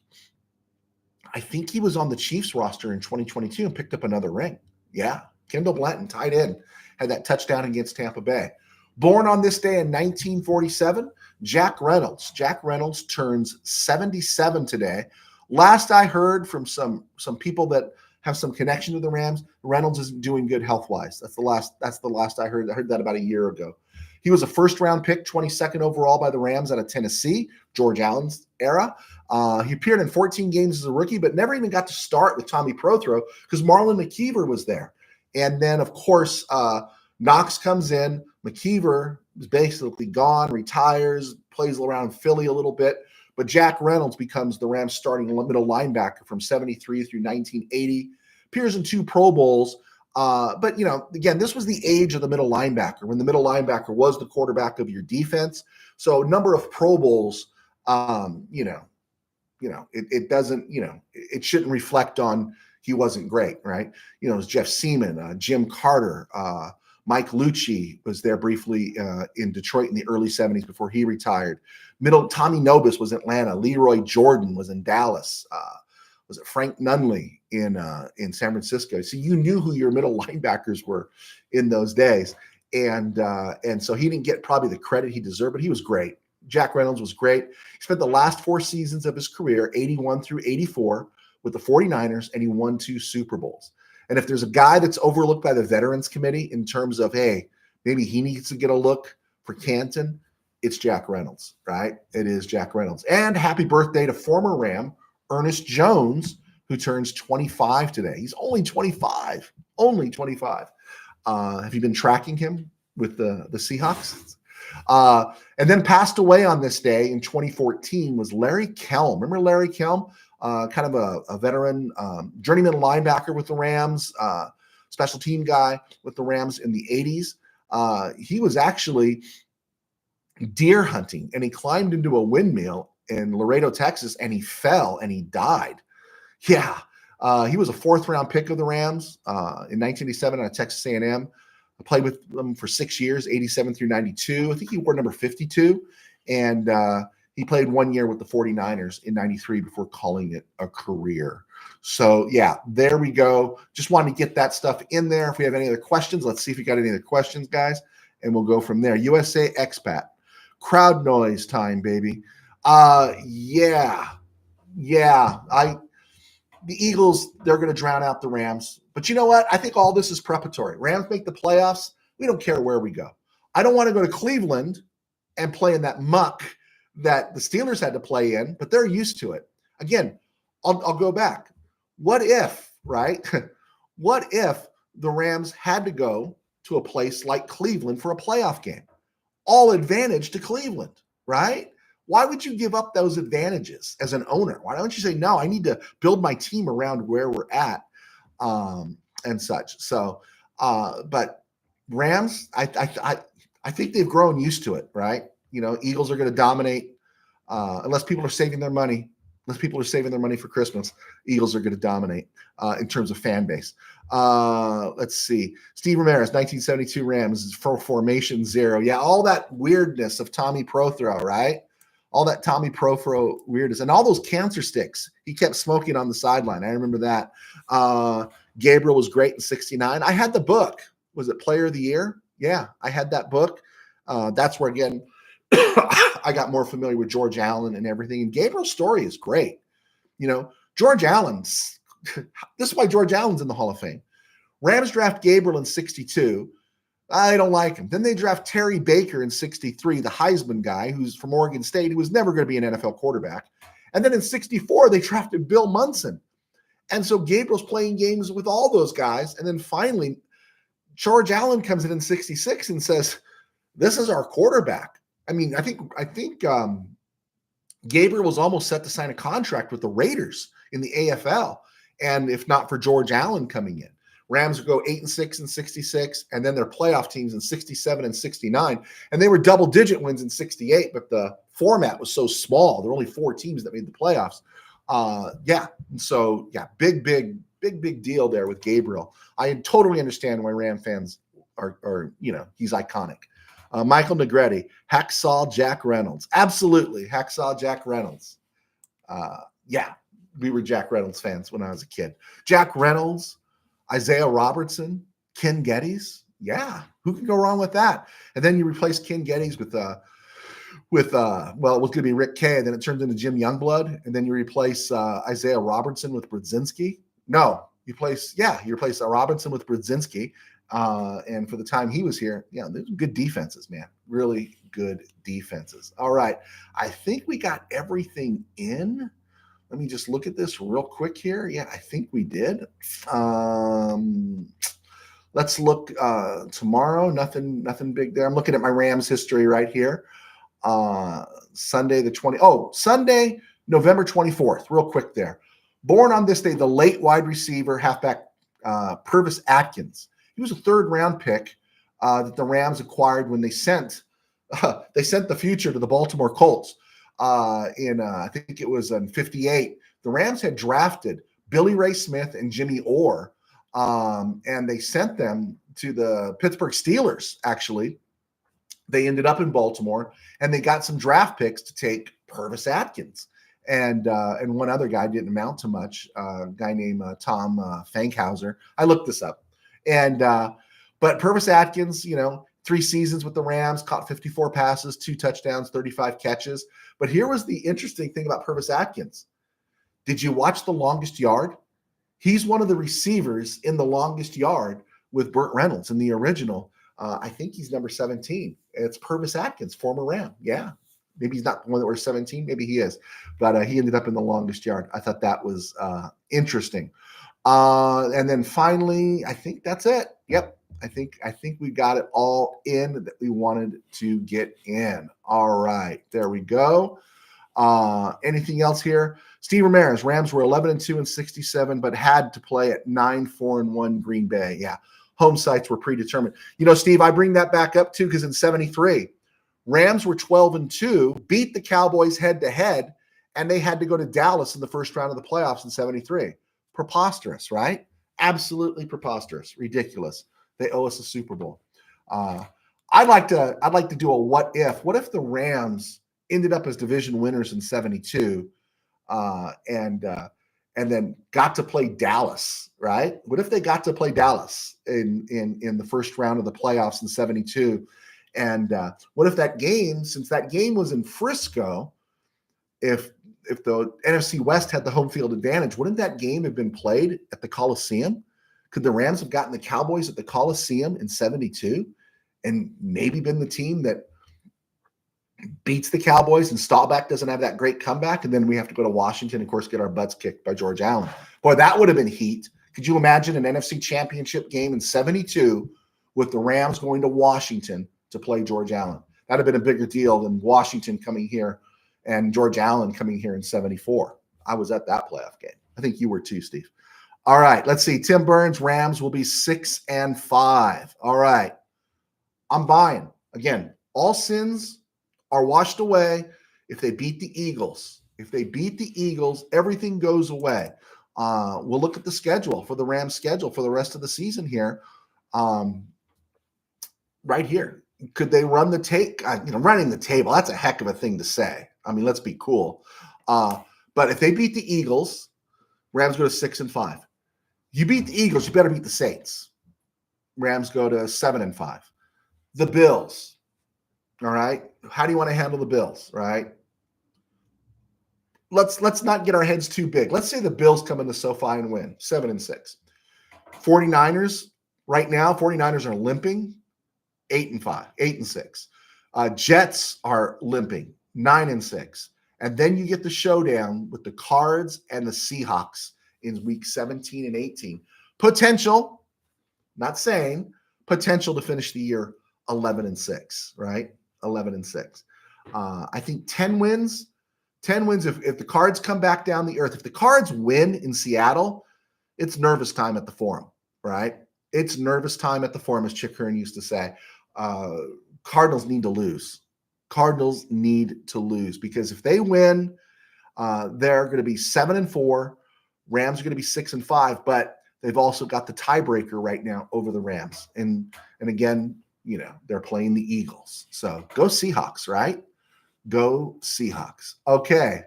he was on the Chiefs roster in 2022 and picked up another ring. Yeah, Kendall Blanton, tight end, had that touchdown against Tampa Bay. Born on this day in 1947, Jack Reynolds. Jack Reynolds turns 77 today. Last I heard from some people that have some connection to the Rams, Reynolds isn't doing good health-wise. That's the last I heard. I heard that about a year ago. He was a first-round pick, 22nd overall by the Rams out of Tennessee, George Allen's era. He appeared in 14 games as a rookie, but never even got to start with Tommy Prothro because Marlon McKeever was there. And then, of course, Knox comes in. McKeever is basically gone, retires, plays around Philly a little bit. But Jack Reynolds becomes the Rams starting middle linebacker from 73 through 1980. Appears in 2 Pro Bowls. But, again, this was the age of the middle linebacker when the middle linebacker was the quarterback of your defense. So number of Pro Bowls, it doesn't, it shouldn't reflect on, he wasn't great, right? You know, it was Jeff Seaman, Jim Carter, Mike Lucci was there briefly in Detroit in the early 70s before he retired. Tommy Nobis was in Atlanta. Leroy Jordan was in Dallas. Was it Frank Nunley in San Francisco? So you knew who your middle linebackers were in those days. And so he didn't get probably the credit he deserved, but he was great. Jack Reynolds was great. He spent the last 4 seasons of his career, 81 through 84, with the 49ers, and he won 2 Super Bowls. And if there's a guy that's overlooked by the Veterans Committee in terms of, hey, maybe he needs to get a look for Canton, it's Jack Reynolds, right? It is Jack Reynolds. And happy birthday to former Ram, Ernest Jones, who turns 25 today. He's only 25, only 25. Have you been tracking him with the Seahawks? And then passed away on this day in 2014 was Larry Kelm. Remember Larry Kelm? Kind of a veteran, journeyman linebacker with the Rams, special team guy with the Rams in the 80s. He was actually deer hunting, and he climbed into a windmill in Laredo, Texas, and he fell and he died. Yeah. He was a 4th-round pick of the Rams in 1987 out of Texas A&M. I played with them for 6 years, 87 through 92. I think he wore number 52. And he played 1 year with the 49ers in 93 before calling it a career. So, yeah, there we go. Just wanted to get that stuff in there. If we have any other questions, let's see if we got any other questions, guys, and we'll go from there. USA expat. Crowd noise time, baby. Yeah. The Eagles, they're going to drown out the Rams. But you know what? I think all this is preparatory. Rams make the playoffs. We don't care where we go. I don't want to go to Cleveland and play in that muck that the Steelers had to play in, but they're used to it. Again, I'll go back. What if, right? What if the Rams had to go to a place like Cleveland for a playoff game? All advantage to Cleveland, right? Why would you give up those advantages as an owner? Why don't you say, no, I need to build my team around where we're at and such. So, but Rams, I think they've grown used to it, right? You know, Eagles are going to dominate unless people are saving their money. Unless people are saving their money for Christmas, Eagles are going to dominate in terms of fan base. Let's see. Steve Ramirez, 1972 Rams for formation 0. Yeah, all that weirdness of Tommy Prothro, right? All that Tommy Prothro weirdness and all those cancer sticks he kept smoking on the sideline. I remember that. Gabriel was great in 69. I had the book. Was it Player of the Year? Yeah, I had that book. That's where, again, I got more familiar with George Allen and everything. And Gabriel's story is great. You know, George Allen's – this is why George Allen's in the Hall of Fame. Rams draft Gabriel in 62. I don't like him. Then they draft Terry Baker in 63, the Heisman guy who's from Oregon State, who was never going to be an NFL quarterback. And then in 64, they drafted Bill Munson. And so Gabriel's playing games with all those guys. And then finally, George Allen comes in 66 and says, this is our quarterback. I mean, I think Gabriel was almost set to sign a contract with the Raiders in the AFL. And if not for George Allen coming in, Rams would go 8-6 in 66, and then their playoff teams in 67 and 69. And they were double-digit wins in 68, but the format was so small. There were only 4 teams that made the playoffs. Big deal there with Gabriel. I totally understand why Ram fans are he's iconic. Michael Negretti, Hacksaw Jack Reynolds. Absolutely, Hacksaw Jack Reynolds. We were Jack Reynolds fans when I was a kid. Jack Reynolds, Isaiah Robertson, Ken Geddes. Yeah, who can go wrong with that? And then you replace Ken Geddes with it was going to be Rick Kay, and then it turned into Jim Youngblood, and then you replace Isaiah Robertson with Brzezinski. No, you replace Robinson with Brzezinski. And for the time he was here, there's good defenses, man. Really good defenses. All right. I think we got everything in. Let me just look at this real quick here. Yeah, I think we did. Let's look tomorrow. Nothing big there. I'm looking at my Rams history right here. Sunday, November 24th. Real quick there. Born on this day, the late wide receiver, halfback Purvis Atkins. He was a 3rd-round pick that the Rams acquired when they sent the future to the Baltimore Colts I think it was in 58. The Rams had drafted Billy Ray Smith and Jimmy Orr, and they sent them to the Pittsburgh Steelers, actually. They ended up in Baltimore, and they got some draft picks to take Purvis Atkins. And one other guy didn't amount to much, a guy named Tom Fankhauser. I looked this up. But Purvis Atkins, 3 seasons with the Rams, caught 54 passes, 2 touchdowns, 35 catches. But here was the interesting thing about Purvis Atkins. Did you watch the longest yard? He's one of the receivers in the longest yard with Burt Reynolds in the original. I think he's number 17. It's Purvis Atkins, former Ram. Yeah. Maybe he's not the one that wears 17. Maybe he is. But he ended up in the longest yard. I thought that was interesting. And then finally, I think that's it. Yep. I think we got it all in that we wanted to get in. All right. There we go. Anything else here? Steve Ramirez, Rams were 11-2 and 67, but had to play at 9-4-1 Green Bay. Yeah. Home sites were predetermined. Steve, I bring that back up too, because in 73, Rams were 12-2, beat the Cowboys head-to-head, and they had to go to Dallas in the first round of the playoffs in 73. Preposterous, right? Absolutely preposterous. Ridiculous. They owe us a Super Bowl. I'd like to do a what if. What if the Rams ended up as division winners in 72 and then got to play Dallas, right? What if they got to play Dallas in the first round of the playoffs in 72? And what if that game, since that game was in Frisco, if the NFC West had the home field advantage, wouldn't that game have been played at the Coliseum? Could the Rams have gotten the Cowboys at the Coliseum in 72 and maybe been the team that beats the Cowboys and Staubach doesn't have that great comeback, and then we have to go to Washington, of course, get our butts kicked by George Allen? Boy, that would have been heat. Could you imagine an NFC Championship game in 72 with the Rams going to Washington to play George Allen? That'd have been a bigger deal than Washington coming here and George Allen coming here in 74. I was at that playoff game. I think you were too, Steve. All right, let's see. Tim Burns, Rams will be 6-5. All right. I'm buying. Again, all sins are washed away if they beat the Eagles. If they beat the Eagles, everything goes away. We'll look at the schedule for the Rams schedule for the rest of the season here. Right here. Could they run the tape? Running the table, that's a heck of a thing to say. I mean, let's be cool. But if they beat the Eagles, Rams go to 6-5. You beat the Eagles, you better beat the Saints. Rams go to 7-5. The Bills. All right. How do you want to handle the Bills? Right. Let's not get our heads too big. Let's say the Bills come into SoFi and win 7-6. 49ers right now, 49ers are limping 8-6. Jets are limping 9-6. And then you get the showdown with the Cards and the Seahawks in week 17 and 18. Potential, not saying, potential to finish the year 11-6, right? 11-6. I think 10 wins if the Cards come back down the earth. If the Cards win in Seattle, it's nervous time at the Forum, right? It's nervous time at the Forum, as Chick Hearn used to say. Cardinals need to lose. Cardinals need to lose because if they win, they're going to be 7-4. Rams are going to be 6-5, but they've also got the tiebreaker right now over the Rams. And again, they're playing the Eagles. So go Seahawks, right? Go Seahawks. Okay.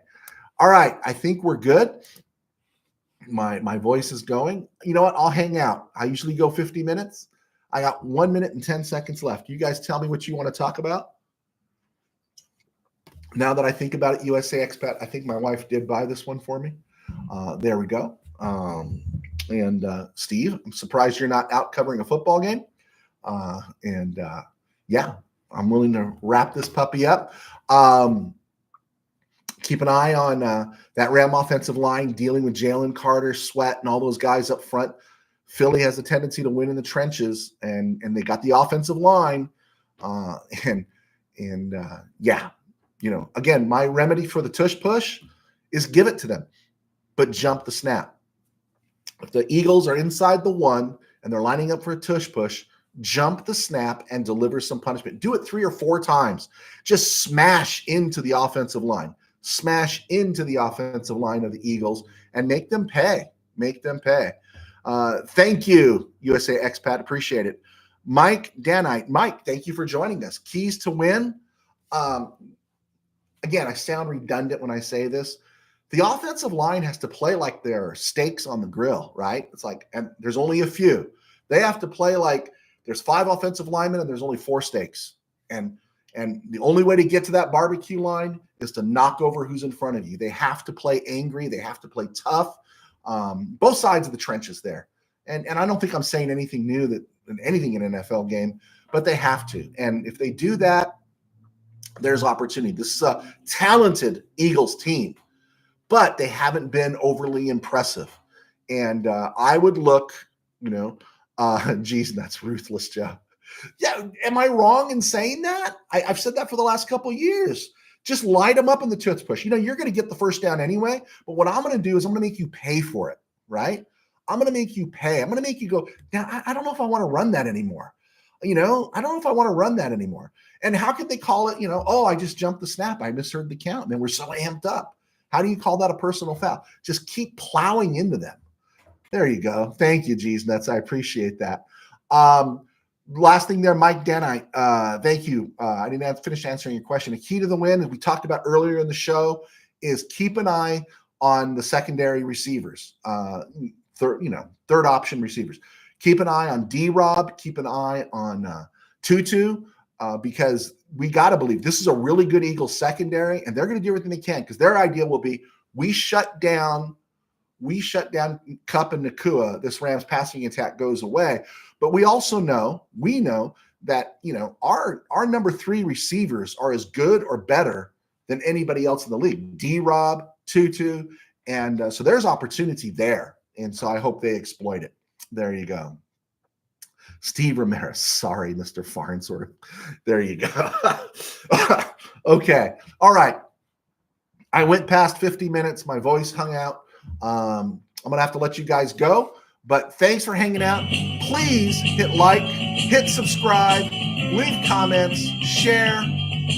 All right. I think we're good. My voice is going. You know what? I'll hang out. I usually go 50 minutes. I got 1 minute and 10 seconds left. You guys tell me what you want to talk about. Now that I think about it, USA Expat, I think my wife did buy this one for me. There we go. And Steve, I'm surprised you're not out covering a football game. Yeah, I'm willing to wrap this puppy up. Keep an eye on that Ram offensive line dealing with Jalen Carter, Sweat, and all those guys up front. Philly has a tendency to win in the trenches, and they got the offensive line. Yeah, again, my remedy for the tush push is give it to them, but jump the snap. If the Eagles are inside the 1 and they're lining up for a tush push, jump the snap and deliver some punishment. Do it 3 or 4 times. Just smash into the offensive line. Smash into the offensive line of the Eagles and make them pay. Make them pay. Thank you, USA Expat. Appreciate it. Mike Danite. Mike, thank you for joining us. Keys to win. Again, I sound redundant when I say this. The offensive line has to play like they're steaks on the grill, right? It's like, and there's only a few. They have to play like there's 5 offensive linemen and there's only 4 steaks. And the only way to get to that barbecue line is to knock over who's in front of you. They have to play angry. They have to play tough. Both sides of the trenches there. And I don't think I'm saying anything new that anything in an NFL game, but they have to. And if they do that, there's opportunity. This is a talented Eagles team, but they haven't been overly impressive. And I would look, geez, that's ruthless, Joe. Yeah, am I wrong in saying that? I've said that for the last couple of years. Just light them up in the toots push. You're going to get the first down anyway, but what I'm going to do is I'm going to make you pay for it, right? I'm going to make you pay. I'm going to make you go, now, I don't know if I want to run that anymore. I don't know if I want to run that anymore. And how could they call it, oh, I just jumped the snap. I misheard the count. And we're so amped up. How do you call that a personal foul? Just keep plowing into them. There you go. Thank you, G's Nuts. I appreciate that. Last thing there, Mike Denite. Thank you. I didn't have to finish answering your question. The key to the win, as we talked about earlier in the show, is keep an eye on the secondary receivers, third option receivers. Keep an eye on D-Rob. Keep an eye on Tutu, because we got to believe this is a really good Eagles secondary, and they're going to do everything they can, because their idea will be we shut down Kupp and Nakua. This Rams passing attack goes away. But we also know, that, our number 3 receivers are as good or better than anybody else in the league. D-Rob, Tutu, and so there's opportunity there. And so I hope they exploit it. There you go. Steve Ramirez. Sorry, Mr. Farnsworth. There you go. Okay. All right. I went past 50 minutes. My voice hung out. I'm going to have to let you guys go. But thanks for hanging out. Please hit like, hit subscribe, leave comments, share,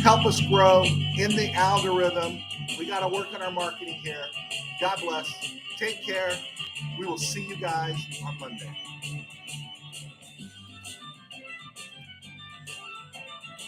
help us grow in the algorithm. We got to work on our marketing here. God bless. Take care. We will see you guys on Monday.